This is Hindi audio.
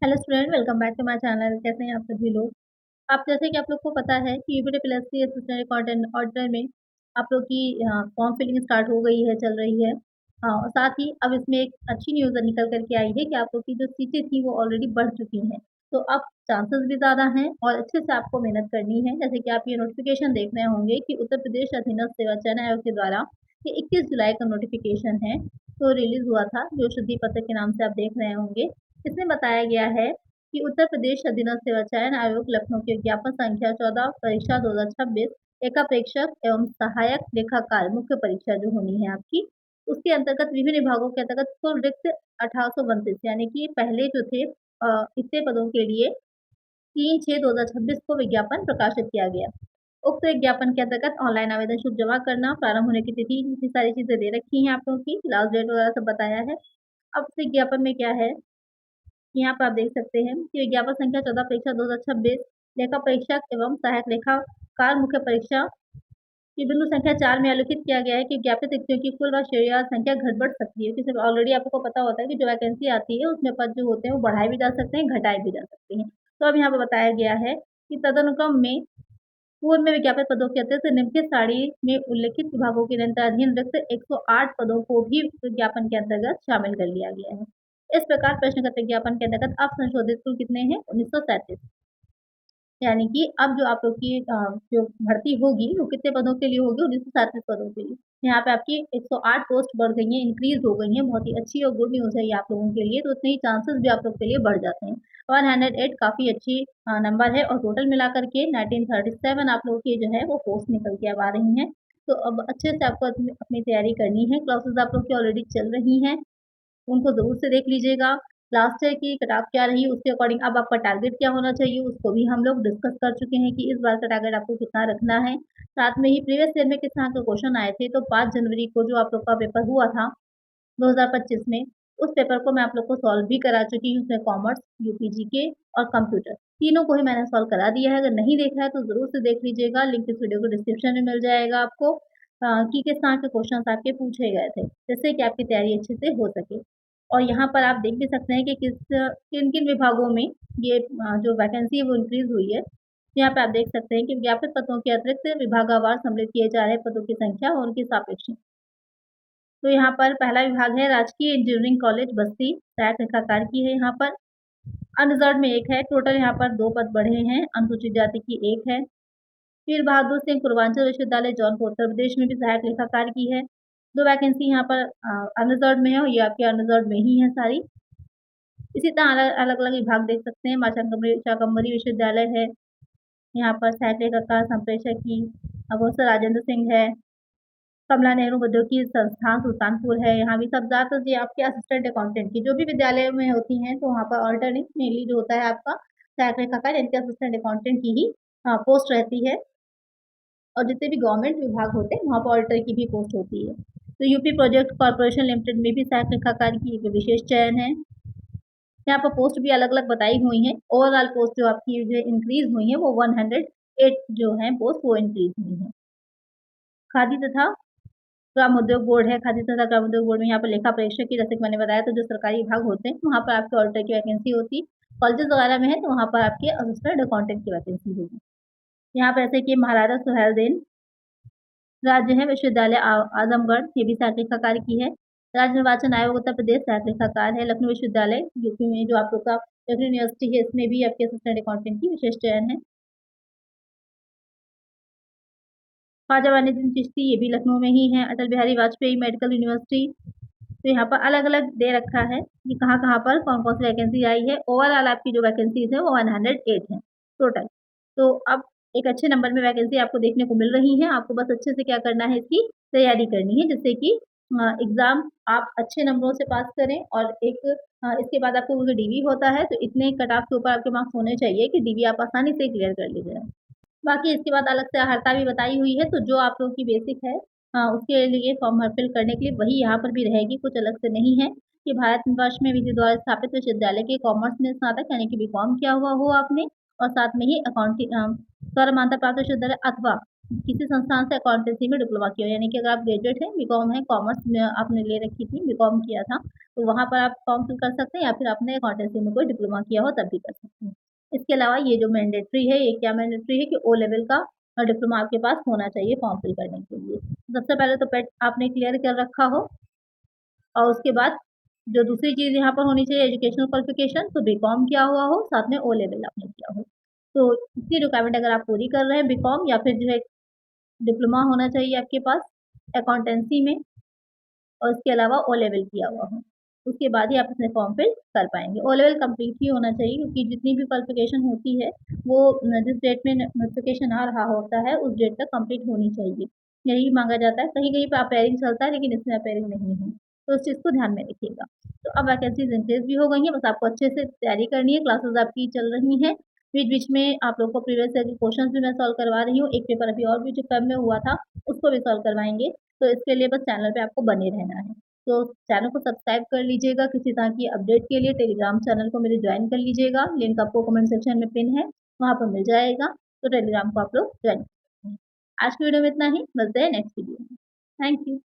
Hello student, welcome back to my channel. कैसे हैं आप सभी लोग। आप जैसे कि आप लोग को पता है कि UP plus C assistant accountant order में आप लोग की फॉर्म फिलिंग स्टार्ट हो गई है, चल रही है। और साथ ही अब इसमें एक अच्छी न्यूज़ निकल कर के आई है कि आप लोग की जो सीटें थी वो ऑलरेडी बढ़ चुकी हैं। तो अब चांसेस भी ज़्यादा हैं और अच्छे से आपको मेहनत करनी है। जैसे कि आप ये नोटिफिकेशन देख रहे होंगे कि उत्तर प्रदेश अधीनस्थ सेवा चयन आयोग के द्वारा ये 21 जुलाई का नोटिफिकेशन है, तो रिलीज हुआ था, जो शुद्धि पत्र के नाम से आप देख रहे होंगे। इसमें बताया गया है कि उत्तर प्रदेश अधीनस्थ सेवा चयन आयोग लखनऊ के विज्ञापन संख्या 14 परीक्षा 2026 एका प्रेक्षक एवं सहायक लेखाकार मुख्य परीक्षा जो होनी है आपकी, उसके अंतर्गत विभिन्न विभागों के अंतर्गत कुल रिक्त 1832 यानी कि पहले जो थे इतने पदों के लिए 3/6/2026 को विज्ञापन प्रकाशित किया गया। उक्त विज्ञापन के अंतर्गत ऑनलाइन आवेदन शुल्क जमा करना, प्रारंभ होने की तिथि, ये सारी चीजें दे रखी हैं आप लोगों की, लास्ट डेट वगैरह सब बताया है। अब इस विज्ञापन में क्या है, यहाँ पर आप देख सकते हैं कि विज्ञापन संख्या 14 परीक्षा 2026 लेखा परीक्षक एवं सहायक लेखाकार मुख्य परीक्षा की बिंदु संख्या 4 में आलोकित किया गया है कि विज्ञापित रिक्तियों की कुल व श्रेणी संख्या घट बढ़ सकती है। क्योंकि ऑलरेडी आपको पता होता है कि जो वैकेंसी आती है उसमें पद जो होते हैं वो बढ़ाए भी जा सकते हैं, घटाए भी जा सकते हैं। तो अब यहाँ पर बताया गया है कि तदनुक्रम में पूर्व में विज्ञापित पदों के अतिरिक्त निम्नलिखित सारणी में उल्लिखित विभागों के नियंत्रणाधीन रिक्त 108 पदों को भी विज्ञापन के अंतर्गत शामिल कर लिया गया है। इस प्रकार प्रश्नगत विज्ञापन के अंतर्गत अब संशोधित कुल कितने हैं, 1937। यानी कि अब जो आप लोग की जो भर्ती होगी वो कितने पदों के लिए होगी, 1937 पदों के लिए। यहाँ पे आपकी 108 पोस्ट बढ़ गई हैं, इंक्रीज हो गई हैं। बहुत ही अच्छी और गुड न्यूज़ है ये आप लोगों के लिए, तो उतने ही चांसेस भी आप लोग के लिए बढ़ जाते हैं। 108 काफ़ी अच्छी नंबर है और टोटल मिलाकर के 1937 आप लोगों की जो है वो पोस्ट निकल के अब आ रही हैं। तो अब अच्छे से आपको अपनी तैयारी करनी है। क्लासेस आप लोग की ऑलरेडी चल रही हैं, उनको ज़रूर से देख लीजिएगा। लास्ट ईयर की कट ऑफ क्या रही उसके अकॉर्डिंग अब आपका टारगेट क्या होना चाहिए उसको भी हम लोग डिस्कस कर चुके हैं कि इस बार का टारगेट आपको कितना रखना है। साथ में ही प्रीवियस ईयर में किस तरह के क्वेश्चन आए थे, तो 5 जनवरी को जो आप लोग का पेपर हुआ था 2025 में, उस पेपर को मैं आप लोग को सॉल्व भी करा चुकी हूँ। उसमें कॉमर्स, यूपी जीके और कंप्यूटर तीनों को ही मैंने सॉल्व करा दिया है। अगर नहीं देखा है तो ज़रूर से देख लीजिएगा, लिंक इस वीडियो को डिस्क्रिप्शन में मिल जाएगा आपको कि किस तरह के क्वेश्चन आपके पूछे गए थे, जिससे कि आपकी तैयारी अच्छे से हो सके। और यहाँ पर आप देख भी सकते हैं कि किन-किन विभागों में ये जो वैकेंसी है वो इंक्रीज़ हुई है। यहाँ पे आप देख सकते हैं कि विज्ञापित पदों के अतिरिक्त विभागवार सम्मिलित किए जा रहे पदों की संख्या और उनकी सापेक्ष। तो यहाँ पर पहला विभाग है राजकीय इंजीनियरिंग कॉलेज बस्ती, सहायक लेखाकार की है यहाँ पर। अनरिजर्व्ड में 1 है, टोटल यहाँ पर 2 पद बढ़े हैं, अनुसूचित जाति की 1 है। वीर बहादुर सिंह पूर्वांचल विश्वविद्यालय जौनपुर उत्तर प्रदेश में भी सहायक लेखाकार की है। 2 वैकेंसी यहाँ पर अनरिजर्व्ड में है और ये आपके अनरिजर्व्ड में ही है सारी। इसी तरह अलग-अलग विभाग देख सकते हैं। माँ शाकंभरी विश्वविद्यालय है, यहाँ पर सहायक लेखाकार संप्रेषक की प्रोफेसर राजेंद्र सिंह है। कमला नेहरू औद्योगिकी संस्थान सुल्तानपुर है, यहाँ भी सब ज़्यादातर ये आपके असिस्टेंट अकाउंटेंट की जो भी विद्यालय में होती हैं, तो वहाँ पर अल्टरनेट मेनली जो होता है आपका सहायक लेखाकार यानी कि असिस्टेंट अकाउंटेंट की ही पोस्ट रहती है। और जितने भी गवर्नमेंट विभाग होते हैं वहाँ पर ऑडिटर की भी पोस्ट होती है। तो यूपी प्रोजेक्ट कॉर्पोरेशन लिमिटेड में भी सहायक लेखाकार की एक विशेष चयन है। यहाँ पर पोस्ट भी अलग-अलग बताई हुई हैं। ओवरऑल पोस्ट जो आपकी जो इंक्रीज़ हुई है वो 108 जो है पोस्ट वो इंक्रीज़ हुई है। खादी तथा ग्राम उद्योग बोर्ड है, खादी तथा ग्राम उद्योग बोर्ड में यहाँ पर लेखा परीक्षक की, जैसे कि मैंने बताया, तो जो सरकारी विभाग होते हैं वहाँ पर आपके ऑडिटर की वैकेंसी होती है। कॉलेजेस वगैरह में है तो वहाँ पर आपके असिस्टेंट अकाउंटेंट की वैकेंसी होगी। यहाँ पर ऐसे कि महाराजा सुहेलदेव राज्य है विश्वविद्यालय आजमगढ़, ये भी सहायक लेखाकार की है। राज्य निर्वाचन आयोग उत्तर प्रदेश सहायक लेखाकार है। लखनऊ विश्वविद्यालय यूपी में जो आप लोग का लखनऊ यूनिवर्सिटी है, इसमें भी आपके असिस्टेंट अकाउंटेंट की विशेष चयन है। ख्वाजा वानिद्दीन चिश्ती ये भी लखनऊ में ही है। अटल बिहारी वाजपेयी मेडिकल यूनिवर्सिटी, तो यहाँ पर अलग-अलग दे रखा है कि कहाँ-कहाँ पर कौन-कौन सी वैकेंसी आई है। ओवरऑल आपकी जो वैकेंसीज़ है वो 108 है टोटल। तो अब एक अच्छे नंबर में वैकेंसी आपको देखने को मिल रही है। आपको बस अच्छे से क्या करना है, इसकी तैयारी करनी है, जिससे कि एग्ज़ाम आप अच्छे नंबरों से पास करें। और एक इसके बाद आपको क्योंकि डीवी होता है तो इतने कट ऑफ के ऊपर आपके मार्क्स होने चाहिए कि डीवी आप आसानी से क्लियर कर लीजिएगा। बाकी इसके बाद अलग से अर्हता भी बताई हुई है, तो जो आप लोगों की बेसिक है उसके लिए फॉर्म फिल करने के लिए वही यहाँ पर भी रहेगी, कुछ अलग से नहीं है। कि भारत वर्ष में विधि द्वारा स्थापित विश्वविद्यालय के कॉमर्स में स्नातक यानी कि बीकॉम किया हुआ हो आपने, और साथ में ही अकाउंटिंग द्वारा मान्यता प्राप्त विश्वविद्यालय अथवा किसी संस्थान से अकाउंटेंसी में डिप्लोमा किया हो, यानी कि अगर आप ग्रेजुएट हैं, बीकॉम है, कॉमर्स में आपने ले रखी थी, बीकॉम किया था, तो वहाँ पर आप फॉर्म फिल कर सकते हैं या फिर आपने अकाउंटेंसी में कोई डिप्लोमा किया हो तब भी कर सकते हैं। इसके अलावा ये जो मैंडेटरी है, ये क्या मैंडेटरी है कि ओ लेवल का डिप्लोमा आपके पास होना चाहिए फॉर्म फिल करने के लिए। सबसे पहले तो पेट आपने क्लियर कर रखा हो और उसके बाद जो दूसरी चीज़ यहाँ पर होनी चाहिए एजुकेशनल क्वालिफ़िकेशन, तो बीकॉम किया हुआ हो, साथ में ओ लेवल आपने किया हो। तो इतनी रिक्वायरमेंट अगर आप पूरी कर रहे हैं बीकॉम या फिर जो है डिप्लोमा होना चाहिए आपके पास अकाउंटेंसी में और उसके अलावा ओ लेवल किया हुआ हो। उसके बाद ही आप अपने फॉर्म फिल कर पाएँगे। ओ लेवल कंप्लीट ही होना चाहिए क्योंकि जितनी भी क्वालिफ़िकेशन होती है वो जिस डेट में नोटिफ़िकेशन आ रहा होता है उस डेट तक कंप्लीट होनी चाहिए। यही माँगा जाता है। कहीं-कहीं पे अपेयरिंग चलता है लेकिन इसमें अपेयरिंग नहीं है। तो उस चीज़ को ध्यान में रखिएगा। तो अब वैकेंसीज़ इंक्रीज़ भी हो गई हैं, बस आपको अच्छे से तैयारी करनी है, क्लासेस आपकी चल रही हैं। बीच-बीच में आप लोग को प्रीवियस ईयर के क्वेश्चन्स भी मैं सॉल्व करवा रही हूँ। एक पेपर अभी और भी जो फेब में हुआ था, उसको भी सॉल्व करवाएँगे। तो इसके लिए बस चैनल पे आपको बने रहना है। तो चैनल को सब्सक्राइब कर लीजिएगा, किसी तरह की अपडेट के लिए टेलीग्राम चैनल को मेरे जॉइन कर लीजिएगा, लिंक आपको कमेंट सेक्शन में पिन है, वहाँ पर मिल जाएगा, तो टेलीग्राम को आप लोग जॉइन कर सकते हैं। आज की वीडियो में इतना ही, मिलते हैं नेक्स्ट वीडियो में। Thank you.